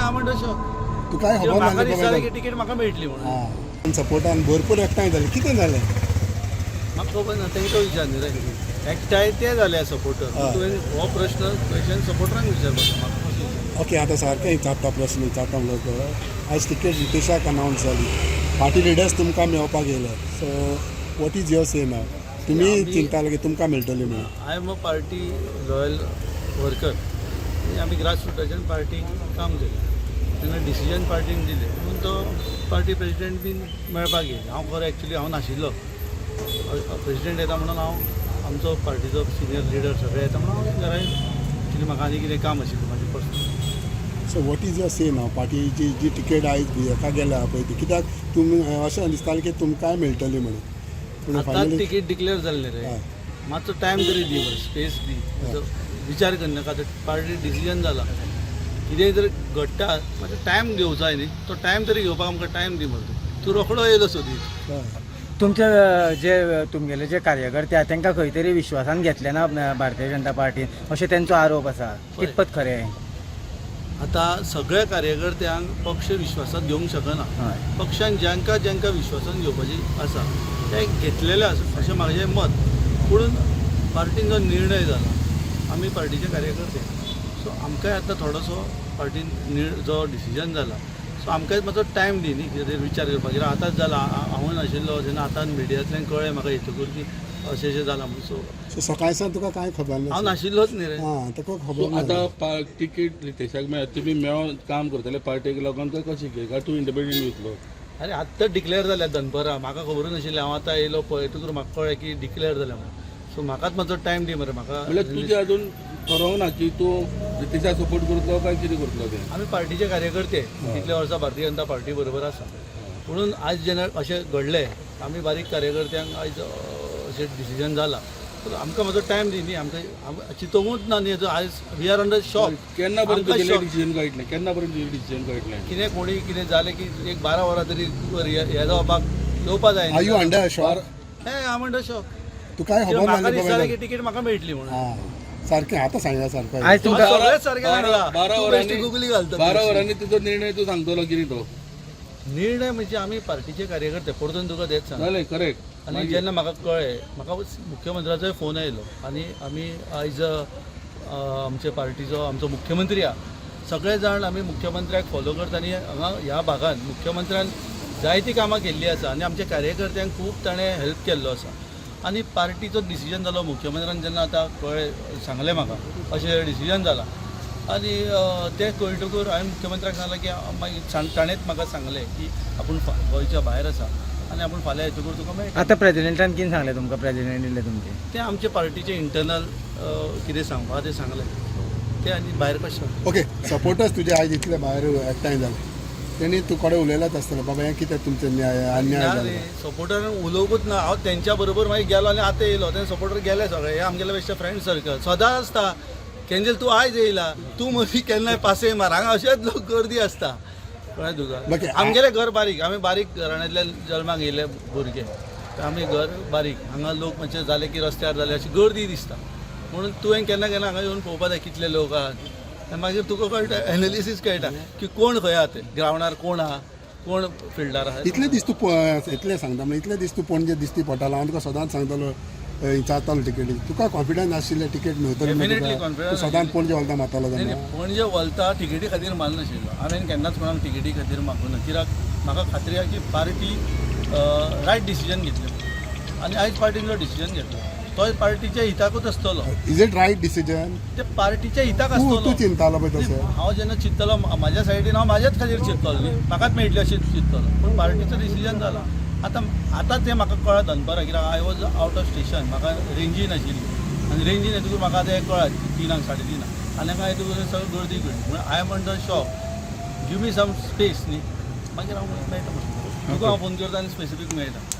हांव म्हणटा शॉक तुका खबर म्हाका नासलें दिसतालें की टिकेट म्हाका मेळटली म्हणून हां सपोर्टान भरपूर एकठांय जालें कितें जालें म्हाका खबर ना तेंकां विचार न्ही रे एकठांय ते जाले सपोर्टर तुवें हो क्वेश्चन सपोर्टरांक विचारपाचो म्हाका कशें विचारपाचो? ओके आतां सारकें विचारता प्रश्न विचारता म्हणल्यार आयज टिकेट रितेशाक अनावन्स जाली पार्टी लिडर्स तुमकां मेळपाक येयले so what is your say नाव तुमी चिंताले की तुमकां मेळटली म्हणून I am a party loyal worker आनी आमी ग्रास रुटाच्यान पार्टीक काम केलें तेन्ना डिसिजन पार्टीन दिलें म्हणून तो पार्टी प्रेसिडेंट बीन मेळपाक येयले हांव खरो एक्चुली हांव नाशिल्लो प्रेसिडेंट येता म्हणून हांव आमचो पार्टीचो सिनियर लिडर सगळे येता म्हणून हांव घरा एक्चुली म्हाका आनी कितें काम आशिल्लें म्हाजें personal so what is your say नाव पार्टीची जी टिकेट आयज हेका गेल्या पळय ती कित्याक तुमी अशें दिसतालें की तुमकांय मेळटली म्हणून पूण आतां टिकेट डिक्लेअर जाल्लें रे मातसो टायम तरी दी स्पेस दी विचार करनाका आतां पार्टी डिसिजन जाला कितेंय जर घडटा मातसो टायम घेवंक जाय न्ही तो टायम तरी घेवपाक आमकां टायम दी म्हणटा तूं रोखडो येयलो सोदीत तुमचे जे तुमगेले जे कार्यकर्ते आहा तांकां खंय तरी विश्वासान घेतले ना भारतीय जनता पार्टीन अशें तेंचो आरोप आसा कितपत खरें आतां सगळ्या कार्यकर्त्यांक पक्ष विश्वासात घेवंक शकना पक्षान ज्यांका ज्यांका विश्वासान घेवपाची आसा ते घेतलेले आसा अशें म्हाजें मत पूण पार्टीन जो निर्णय जाला आमी पार्टीचे कार्यकर्ते सो आमकांय आतां थोडोसो पार्टीन जो डिसिजन जाला सो आमकां मातसो टायम दी न्ही कितें विचार करपाक कित्याक आतांच जाला हांव नाशिल्लो जेन्ना आतां मिडियांतल्यान कळ्ळें म्हाका येतकूर की अशें जाला म्हणून सो सकाळसान तुका कांय खबर ना हांव नाशिल्लोच न्ही रे हां तुका खबर ना आतां टिकेट रितेशाक मेळत तुमी मेळोन काम करतले पार्टीक लागून काय कशें घे काय तूं इंडिपेंडंट वयतलो अरे आत्तां डिक्लेअर जाल्या दनपरां म्हाका खबरूच नाशिल्लें हांव आतां येयलो पळयतकूर म्हाका कळ्ळें की डिक्लेअर जाल्या म्हणून सो म्हाकाच मातसो टायम दी मरे म्हाका म्हणल्यार तुजें अजून ठरोवंक ना की तूं रितेशाक सपोर्ट करतलो काय कितें करतलो तें आमी पार्टीचे कार्यकर्ते इतले वर्सां भारतीय जनता पार्टी बरोबर आसा म्हणून आयज जेन्ना अशें घडलें आमी बारीक कार्यकर्त्यांक आयज अशें डिसिजन जाला आमकां मातसो टायम दी न्ही आमकां चिंतोवूच ना न्ही आयज वी आर अंडर शॉक केन्ना पर्यंत तुजें डिसिजन कळटलें केन्ना पर्यंत तुजें डिसिजन कळटलें कितें कोणी कितें जालें की एक 12 वरां तरी हें जावपाक येवपा जाय आर यू अंडर शॉक हें हांव म्हणटा शॉक तुकाय खबर म्हाका दिसतालें ना की टिकेट म्हाका मेळटली म्हणून हां सारकें आतां सांगला सारकें आयज तुमकां सगळेंच सारकें सांगलां. 12 तूं वरांनी बेश्टी गुगली घालता 12 वरांनी तुजो निर्णय तूं सांगतलो कितें तो निर्णय म्हणजे आमी पार्टीचे कार्यकर्ते परतून तुका तेच सांग जालें करेक्ट आनी जेन्ना म्हाका कळ्ळें म्हाका मुख्यमंत्र्याचोय फोन आयलो आनी आमी आयज आमचे पार्टीचो आमचो मुख्यमंत्री आहा सगळे जाण आमी मुख्यमंत्र्याक फॉलो करता आनी हांगा ह्या भागांत मुख्यमंत्र्यान जायतीं कामां केल्लीं आसा आनी आमच्या कार्यकर्त्यांक खूब ताणें हेल्प केल्लो आसा आनी पार्टीचो डिसिजन जालो मुख्यमंत्र्यान जेन्ना आतां कळ्ळें सांगलें म्हाका अशें डिसिजन जाला आनी तें कळटकूर हांवें मुख्यमंत्र्याक सांगलें की मागीर ताणेंच म्हाका सांगलें की आपूण गोंयच्या भायर आसा आनी आपूण फाल्यां येतकूर तुका मेळटा आतां प्रेजिडेंटान कितें सांगलें तुमकां प्रेजिडेंट दिले तुमचे तें आमचे पार्टीचे इंटरनल कितें सांगपा तें सांगलें तें आनी भायर कशें ओके सपोर्टर्स तुजे आयज इतले भायर एकठांय जाले तेणी तूं कडेन उलयलाच आसतलें बाबा हें कितें तुमचें अन्याय जालो सपोर्टर उलोवंकूच ना हांव तेंच्या बरोबर मागीर गेलो आनी आतां येयलो ते सपोर्टर गेले सगळे हे आमगेले बेश्टे फ्रेंड सर्कल सदां आसता केंजल तूं आयज येयला तूं मदीं केन्नाय पासय मार हांगा अशेंच लोक गर्दी आसता कळ्ळें तुका आमगेलें घर बारीक आमी बारीक घराण्यांतल्यान जल्माक येयले भुरगे आमी घर बारीक हांगा लोक मातशे जाले की रस्त्यार जाले अशी गर्दी दिसता म्हणून तुवें केन्ना केन्ना हांगा येवन पळोवपा जाय कितले लोक आहात मागीर तुका कळटा एनालिसीस कळटा की कोण खंय आहा ते ग्रावंडार कोण आहा कोण फिल्डार आहा इतले दीस तूं इतलें सांगता म्हणजे इतले दीस तूं पणजे दिसती पडटालो हांव तुका सदांच सांगतालो विचारतालो टिकेटी तुका कॉन्फिडन्स आशिल्लें टिकेट मेळटली डेफिनेटली कॉन्फिडन्स सदांच पणजे वलता मारतालो नाही पणजे वलता टिकेटी खातीर मारनाशिल्लो हांवें केन्नाच कोणाक टिकेटी खातीर मागूं ना कित्याक म्हाका खात्री आहा की पार्टी रायट डिसिजन घेतलें आनी आयज पार्टीन जो डिसिजन घेतलो तो पार्टीच्या हिताकूच आसतलो इज इट रायट डिसिजन ते पार्टीच्या हिताक तूं आसतलो चिंतालो पळय तसो हांव जेन्ना चिंतलो म्हाज्या सायडीन हांव म्हाज्याच खातीर चिंतलो न्ही म्हाकाच मेळटली अशें चिंतलो पूण पार्टीचो डिसिजन जाला आतां तें म्हाका कळ्ळें दनपरां कित्याक I was out of station म्हाका रेंजी नाशिल्ली आनी रेंजीन येतकूर म्हाका आतां हें कळ्ळें 3 3:30 आनी हांगा येतकूर सगळी गर्दी घडली म्हणून I am under shock give me some space न्ही मागीर हांव मेळटा तुका हांव फोन करता आनी स्पेसिफीक मेळटा